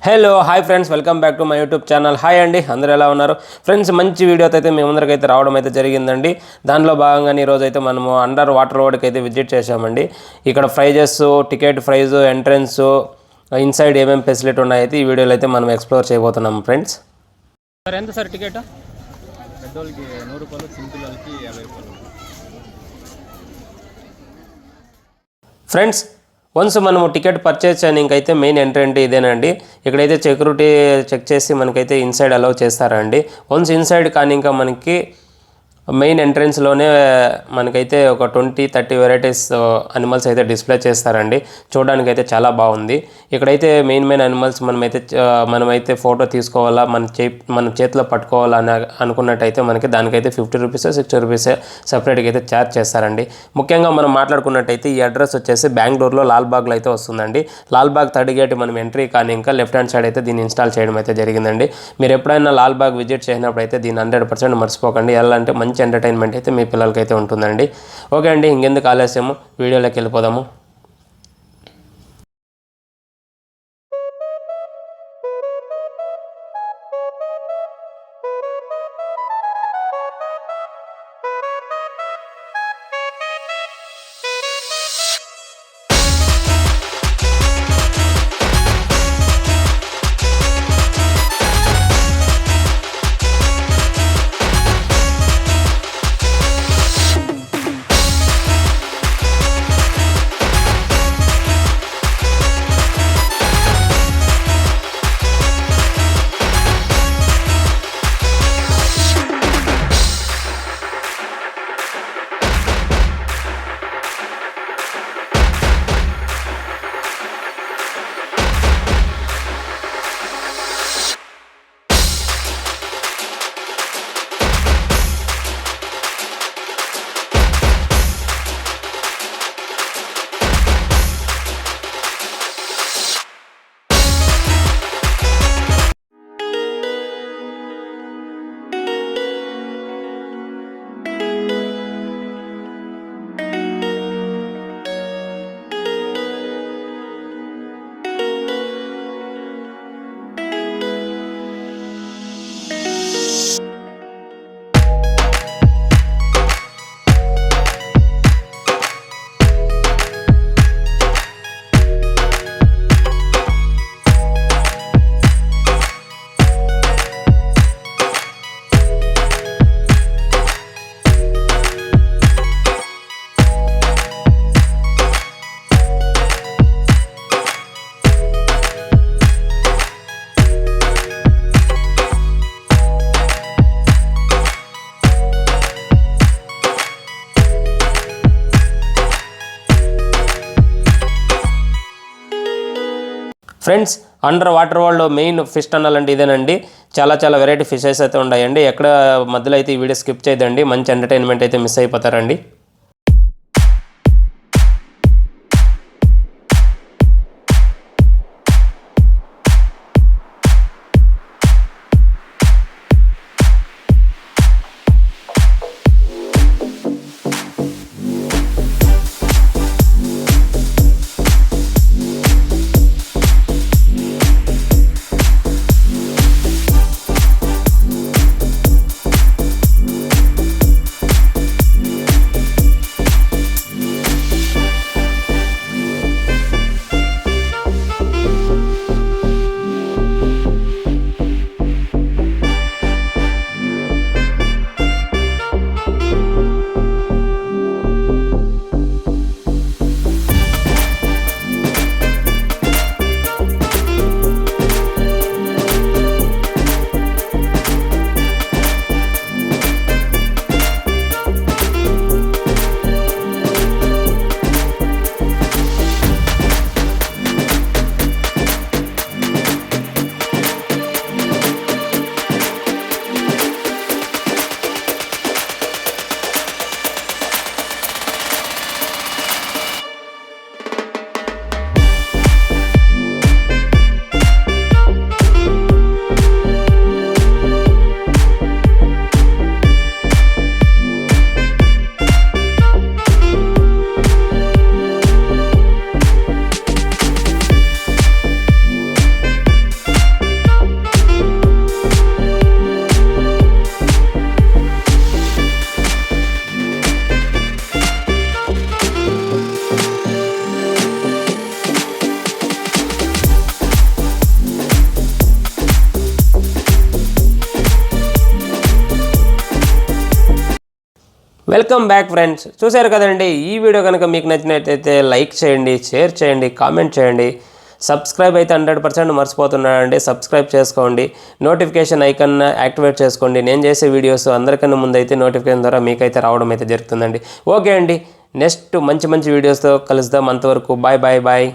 Hello hi friends, welcome back to my YouTube channel. Hi అండి, అందరూ ఎలా ఉన్నారు ఫ్రెండ్స్? మంచి వీడియోతో అయితే మీ ముందరికైతే రావడం అయితే జరిగిందండి. దానిలో భాగంగానే ఈరోజు అయితే మనము అండర్ వాటర్ రోడ్కి అయితే విజిట్ చేసామండి. ఇక్కడ prices, ticket price, entrance, inside ఏమేమి ఫెసిలిటీ ఉన్నాయైతే ఈ వీడియోలో అయితే మనం ఎక్స్ప్లోర్ చేయబోతున్నాం ఫ్రెండ్స్. సార్ ఎంత సార్ టికెట్? పెద్దోళ్ళకి 100 రూపాయలు, చిన్నపిల్లలకి 50 రూపాయలు. ఫ్రెండ్స్, వన్స్ మనము టికెట్ పర్చేస్ చేయడానికైతే మెయిన్ ఎంట్రీ అంటే ఇదేనండి. ఇక్కడైతే సెక్యూరిటీ చెక్ చేసి మనకైతే ఇన్సైడ్ అలౌ చేస్తారండి. వన్స్ ఇన్సైడ్ కానీ ఇంకా మనకి మెయిన్ ఎంట్రెన్స్లోనే మనకైతే ఒక 20-30 వెరైటీస్ అనిమల్స్ అయితే డిస్ప్లే చేస్తారండి. చూడడానికి అయితే చాలా బాగుంది. ఇక్కడైతే మెయిన్ అనిమల్స్ మనమైతే ఫోటో తీసుకోవాలా, మన చేతిలో పట్టుకోవాలా అని అనుకున్నట్టయితే మనకి దానికైతే 50 రూపీస్, 60 రూపీస్ సపరేట్గా అయితే ఛార్జ్ చేస్తారండి. ముఖ్యంగా మనం మాట్లాడుకున్నట్టయితే ఈ అడ్రస్ వచ్చేసి బెంగళూరులో లాల్బాగ్లో అయితే వస్తుందండి. లాల్బాగ్ థర్డ్ గేట్ మనం ఎంట్రీ కానీ ఇంకా లెఫ్ట్ హ్యాండ్ సైడ్ అయితే దీన్ని ఇన్స్టాల్ చేయడం అయితే జరిగిందండి. మీరు ఎప్పుడైనా లాల్బాగ్ విజిట్ చేసినప్పుడు అయితే దీన్ని 100% మర్చిపోకండి. ఎలా అంటే మంచి ఎంటర్టైన్మెంట్ అయితే మీ పిల్లలకైతే ఉంటుందండి. ఓకే అండి, ఇంకెందుకు ఆలస్యము, వీడియోలోకి వెళ్ళిపోదాము. Friends, under water world main fish tunnel అంటే ఇదేనండి. చాలా వెరైటీ ఫిషెస్ అయితే ఉన్నాయండి. ఎక్కడ మధ్యలో అయితే ఈ వీడియో స్కిప్ చేయదండి, మంచి ఎంటర్టైన్మెంట్ అయితే మిస్ అయిపోతారండి. Welcome back friends. చూశారు కదండి, ఈ వీడియో కనుక మీకు నచ్చినట్లయితే లైక్ చేయండి, షేర్ చేయండి, కామెంట్ చేయండి. సబ్స్క్రైబ్ అయితే 100% మర్చిపోతున్నానండి. సబ్స్క్రైబ్ చేసుకోండి, నోటిఫికేషన్ ఐకాన్ యాక్టివేట్ చేసుకోండి. నేను చేసే వీడియోస్ అందరికన్నా ముందైతే నోటిఫికేషన్ ద్వారా మీకైతే రావడం అయితే జరుగుతుందండి. ఓకే అండి, నెక్స్ట్ మంచి వీడియోస్తో కలుద్దాం. అంతవరకు బాయ్.